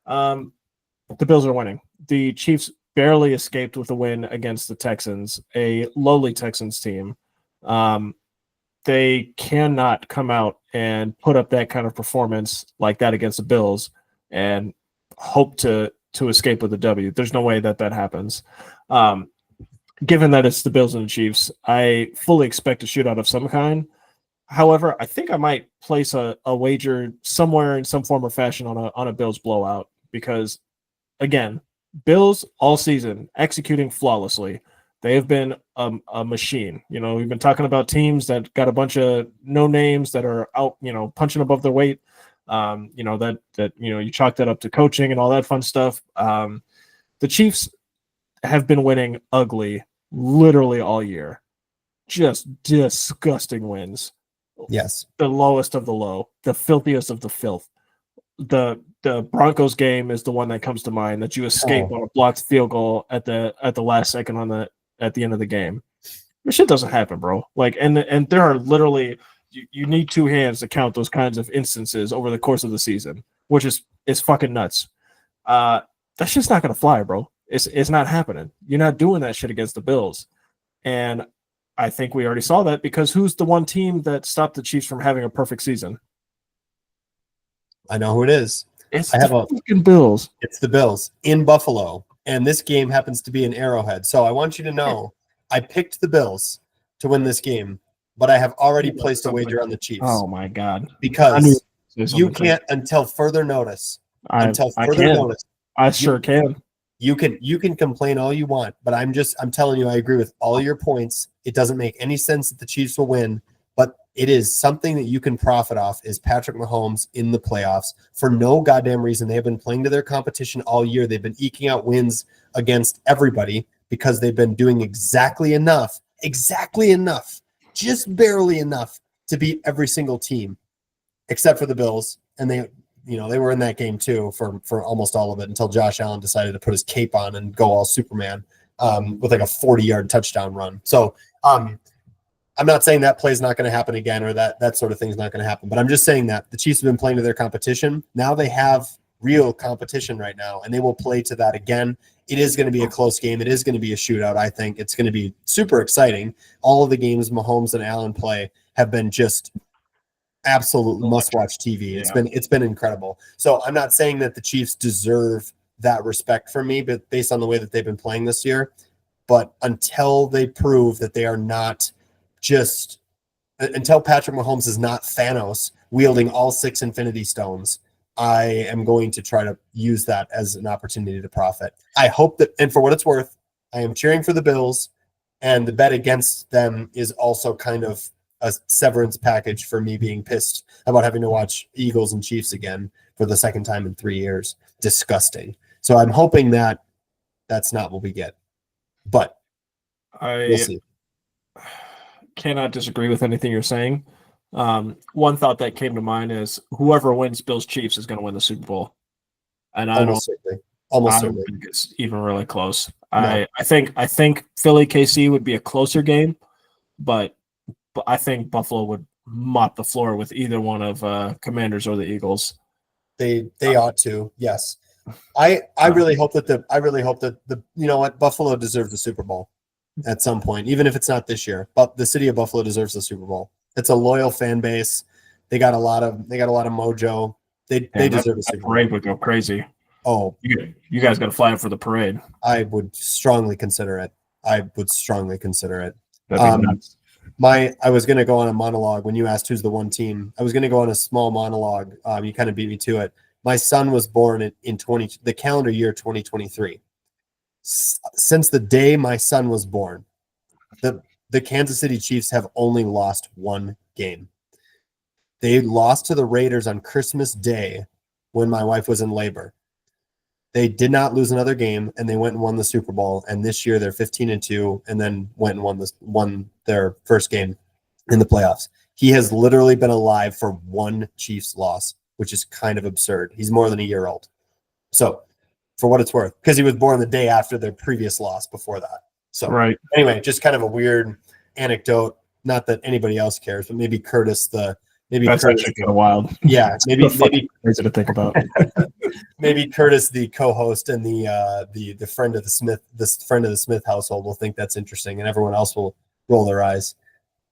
The Bills are winning. The Chiefs barely escaped with a win against the Texans, a lowly Texans team. They cannot come out and put up that kind of performance like that against the Bills and hope to escape with a W. There's no way that happens. given that it's the Bills and the Chiefs, I fully expect a shootout of some kind. However, I think I might place a wager somewhere in some form or fashion on a Bills blowout because, again, Bills all season executing flawlessly. They have been a machine. We've been talking about teams that got a bunch of no names that are out, punching above their weight. You chalk that up to coaching and all that fun stuff. The Chiefs have been winning ugly literally all year. Just disgusting wins. Yes. The lowest of the low, the filthiest of the filth. The Broncos game is the one that comes to mind, that you escape on a blocked field goal at the last second at the end of the game. This shit doesn't happen, bro. And there are literally you need two hands to count those kinds of instances over the course of the season, which is fucking nuts. That shit's not gonna fly, bro. It's not happening. You're not doing that shit against the Bills. And I think we already saw that because who's the one team that stopped the Chiefs from having a perfect season? I know who it is. It's the fucking Bills. It's the Bills in Buffalo. And this game happens to be in Arrowhead. So I want you to know I picked the Bills to win this game, but I have already placed a wager on the Chiefs. Oh my God. Because you can't until further notice. I sure can. You can complain all you want, but I'm telling you, I agree with all your points. It doesn't make any sense that the Chiefs will win, but it is something that you can profit off is Patrick Mahomes in the playoffs for no goddamn reason. They have been playing to their competition all year. They've been eking out wins against everybody because they've been doing exactly enough, just barely enough to beat every single team except for the Bills. And they were in that game too for almost all of it until Josh Allen decided to put his cape on and go all Superman with like a 40-yard touchdown run. So I'm not saying that play is not going to happen again or that sort of thing is not going to happen, but I'm just saying that the Chiefs have been playing to their competition. Now they have real competition right now, and they will play to that again. It is going to be a close game. It is going to be a shootout. I think it's going to be super exciting. All of the games Mahomes and Allen play have been just absolute must-watch TV. It's been incredible. So I'm not saying that the Chiefs deserve that respect from me, but based on the way that they've been playing this year. But until they prove that they are not until Patrick Mahomes is not Thanos wielding all 6 Infinity Stones, I am going to try to use that as an opportunity to profit. I hope that, and for what it's worth, I am cheering for the Bills, and the bet against them is also kind of a severance package for me being pissed about having to watch Eagles and Chiefs again for the second time in 3 years. Disgusting. So I'm hoping that that's not what we get, but we'll see. Cannot disagree with anything you're saying. One thought that came to mind is whoever wins Bills Chiefs is going to win the Super Bowl, and I don't think it's even really close. No. I think Philly KC would be a closer game, but I think Buffalo would mop the floor with either one of Commanders or the Eagles. They ought to, yes. I really hope that the you know what, Buffalo deserves the Super Bowl at some point, even if it's not this year. But the city of Buffalo deserves the Super Bowl. It's a loyal fan base. They got a lot of mojo. They deserve a Super Bowl. Parade would go crazy. Oh, you guys got to fly up for the parade. I would strongly consider it. That'd be nuts. I was going to go on a monologue when you asked who's the one team. I was going to go on a small monologue. You kind of beat me to it. My son was born in the calendar year 2023. Since the day my son was born, the Kansas City Chiefs have only lost one game. They lost to the Raiders on Christmas Day when my wife was in labor. They did not lose another game, and they went and won the Super Bowl. And this year they're 15-2, and then went and won their first game in the playoffs. He has literally been alive for one Chiefs loss, which is kind of absurd. He's more than a year old. So, for what it's worth, because he was born the day after their previous loss before that. So, right. Anyway, just kind of a weird anecdote. Not that anybody else cares, but maybe Kurtis That's actually kind of wild. Yeah, maybe crazy to think about. Maybe Kurtis, the co-host, and the friend of the Smith household will think that's interesting, and everyone else will roll their eyes,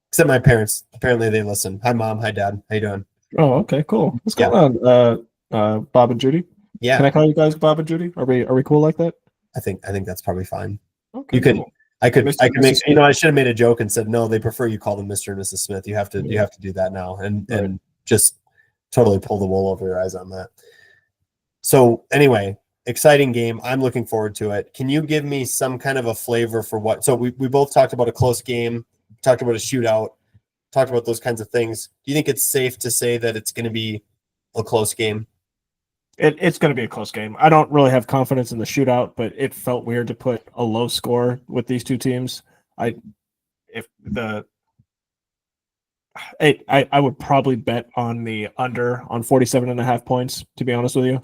except my parents. Apparently, they listen. Hi, Mom. Hi, Dad. How you doing? Oh, okay, cool. What's going on, Bob and Judy? Yeah. Can I call you guys Bob and Judy? Are we cool like that? I think that's probably fine. Okay. You can. Cool. I could Mr. and make, Mrs. Smith. I should have made a joke and said, no, they prefer you call them Mr. and Mrs. Smith. You have to do that now and just totally pull the wool over your eyes on that. So anyway, exciting game. I'm looking forward to it. Can you give me some kind of a flavor for what? So we both talked about a close game, talked about a shootout, talked about those kinds of things. Do you think it's safe to say that it's going to be a close game? It's going to be a close game. I don't really have confidence in the shootout, but it felt weird to put a low score with these two teams. I would probably bet on the under on 47.5 points, to be honest with you.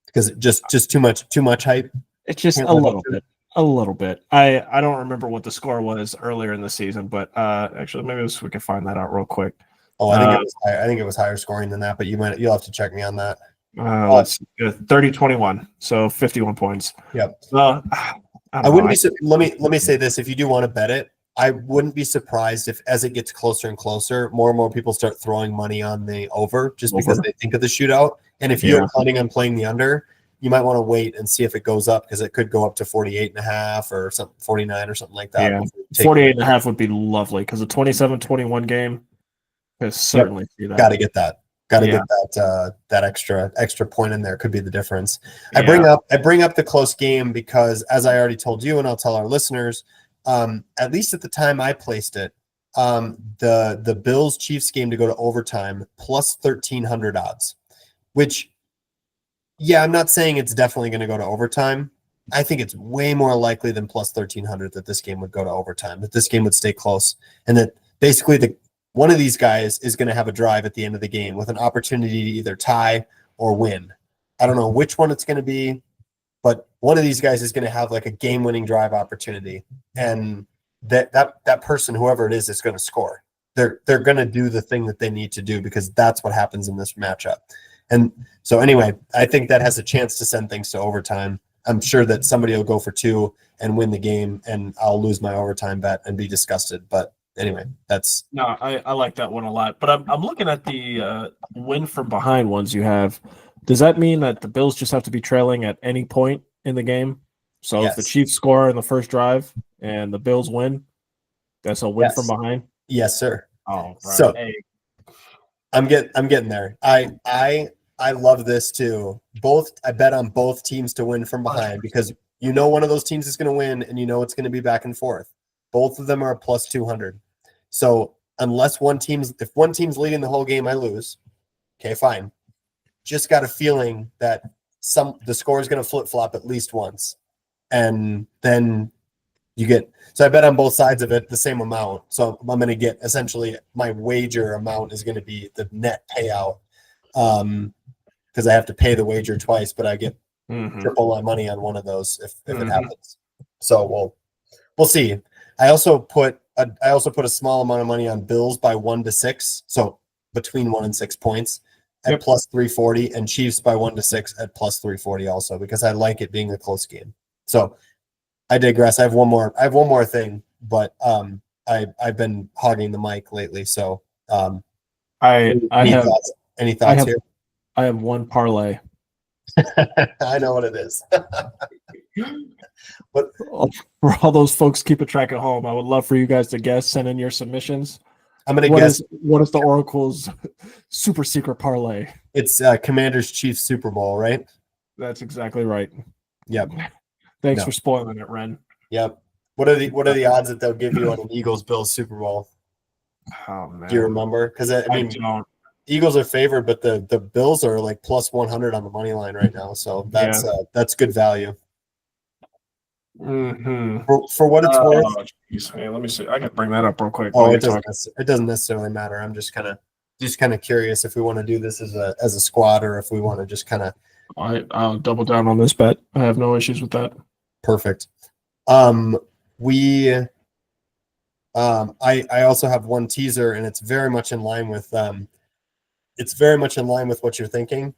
Because just too much hype. It's just a little bit. I don't remember what the score was earlier in the season, but actually maybe we can find that out real quick. Oh, I think it was higher scoring than that, but you'll have to check me on that. Let's 30-21, so 51 points. Yep. I wouldn't be. Let me say this: if you do want to bet it, I wouldn't be surprised if, as it gets closer and closer, more and more people start throwing money on the over, just because they think of the shootout. And if you're planning on playing the under, you might want to wait and see if it goes up, because it could go up to 48.5 or something, 49 or something like that. Yeah, 48.5 would be lovely, because a 27-21 game is certainly see that. Got to get that. Got to get that extra point in there. Could be the difference. I bring up the close game because, as I already told you, and I'll tell our listeners, at least at the time I placed it, the Bills Chiefs game to go to overtime plus 1,300 odds, which, I'm not saying it's definitely going to go to overtime. I think it's way more likely than plus 1,300 that this game would go to overtime, that this game would stay close, and that basically one of these guys is going to have a drive at the end of the game with an opportunity to either tie or win. I don't know which one it's going to be, but one of these guys is going to have like a game-winning drive opportunity, and that person, whoever it is going to score. They're going to do the thing that they need to do, because that's what happens in this matchup. And so anyway, I think that has a chance to send things to overtime. I'm sure that somebody will go for 2 and win the game, and I'll lose my overtime bet and be disgusted. But anyway, I like that one a lot. But I'm looking at the win from behind ones you have. Does that mean that the Bills just have to be trailing at any point in the game? So if the Chiefs score in the first drive and the Bills win, that's a win from behind? Yes, sir. Oh, right. So I'm getting there. I love this too. I bet on both teams to win from behind, because one of those teams is going to win, and it's going to be back and forth. Both of them are plus 200. So if one team's leading the whole game, I lose. Okay, fine. Just got a feeling that the score is going to flip-flop at least once. And then so I bet on both sides of it the same amount. So I'm going to get, essentially, my wager amount is going to be the net payout, because I have to pay the wager twice, but I get triple my money on one of those if it happens. So we'll see. I also put a small amount of money on Bills by 1 to 6, so between 1 and 6 points at plus 340, and Chiefs by 1 to 6 at plus 340 also, because I like it being a close game. So I digress. I have one more thing, but I've been hogging the mic lately. So any thoughts here? I have one parlay. I know what it is. But for all those folks keeping track at home, I would love for you guys to guess. Send in your submissions. I'm going to guess. What is the Oracle's super secret parlay? It's Commanders Chiefs Super Bowl, right? That's exactly right. Yep. Thanks for spoiling it, Ren. Yep. What are the odds that they'll give you on an Eagles Bills Super Bowl? Oh man, do you remember? Because I don't. Eagles are favored, but the Bills are like plus 100 on the money line right now, so that's good value. For what it's worth. Hey, let me see. I can bring that up real quick. Oh, it doesn't necessarily matter. I'm just kind of curious if we want to do this as a squad, or if we want to just kind of. I'll double down on this bet. I have no issues with that. Perfect. I also have one teaser, and it's very much in line with what you're thinking.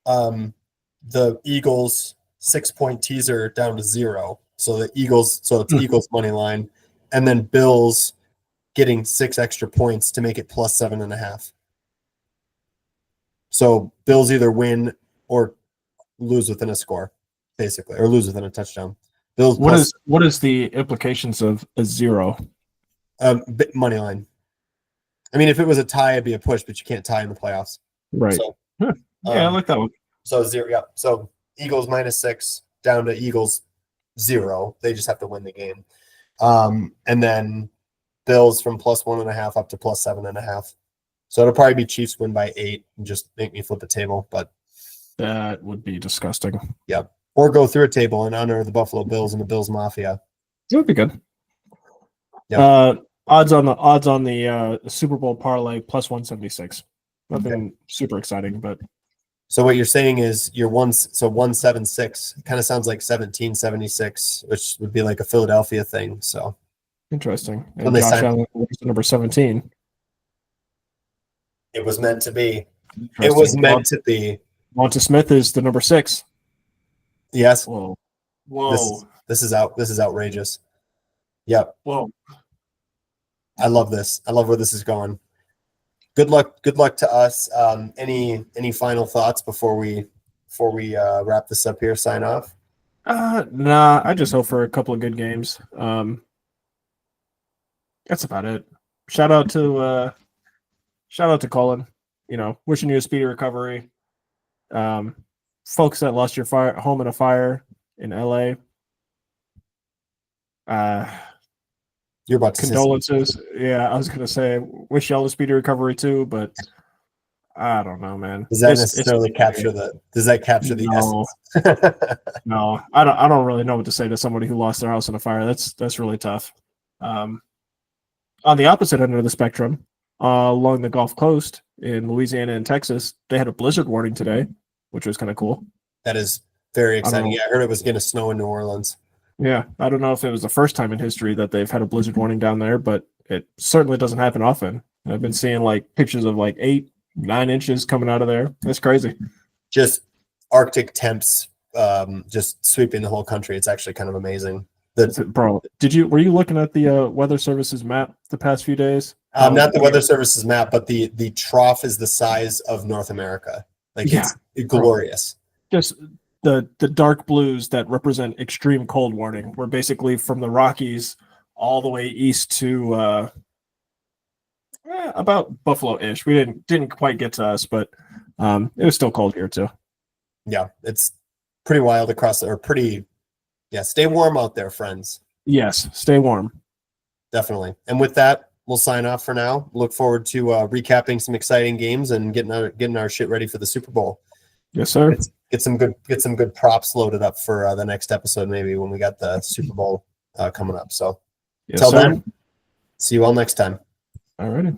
The Eagles 6-point teaser down to 0. So it's Eagles money line, and then Bills getting 6 extra points to make it plus 7.5. So Bills either win or lose within a score. basically, or lose within a touchdown. Bills What is the implications of a 0? Money line. I mean, if it was a tie, it'd be a push, but you can't tie in the playoffs. Right. So, yeah, I like that one. So 0, yeah. So Eagles -6 down to Eagles 0. They just have to win the game. And then Bills from +1.5 up to +7.5. So it'll probably be Chiefs win by 8 and just make me flip a table, but that would be disgusting. Yeah. Or go through a table and honor the Buffalo Bills and the Bills Mafia. It would be good. Yep. Odds on the Super Bowl parlay +176. Nothing super exciting, but so what you're saying is you're 176 kind of sounds like 1776, which would be like a Philadelphia thing. So interesting. When And they Josh signed- Allen was the number 17. it was meant to be. It Interesting. was meant to be. Monta Smith is the number 6. Yes. Whoa. This is outrageous. Yep. Whoa. I love this. I love where this is going. Good luck to us. Any final thoughts before we wrap this up here, sign off? Nah, I just hope for a couple of good games. That's about it. Shout out to Colin. Wishing you a speedy recovery. Folks that lost your home in a fire in LA. You're about to condolences. Yeah, I was gonna say wish y'all a speedy recovery too, but I don't know, man. Does that necessarily capture the essence? No, I don't really know what to say to somebody who lost their house in a fire. That's really tough. On the opposite end of the spectrum, along the Gulf Coast in Louisiana and Texas, they had a blizzard warning today, which was kind of cool. That is very exciting. Yeah, I heard it was going to snow in New Orleans. Yeah, I don't know if it was the first time in history that they've had a blizzard warning down there, but it certainly doesn't happen often. I've been seeing pictures of 8, 9 inches coming out of there. That's crazy. Just Arctic temps, just sweeping the whole country. It's actually kind of amazing. Bro, were you looking at the Weather Service's map the past few days? Not the Weather Service's map, but the trough is the size of North America. It's glorious. Just the dark blues that represent extreme cold warning. We're basically from the Rockies all the way east to about Buffalo-ish. We didn't quite get to us, but it was still cold here too. Yeah, it's pretty wild across stay warm out there, friends. Yes, stay warm. Definitely. And with that, we'll sign off for now. Look forward to recapping some exciting games and getting our shit ready for the Super Bowl. Yes, sir. Get some good props loaded up for the next episode, maybe when we got the Super Bowl coming up. So Yes, until sir. then, see you all next time. All righty.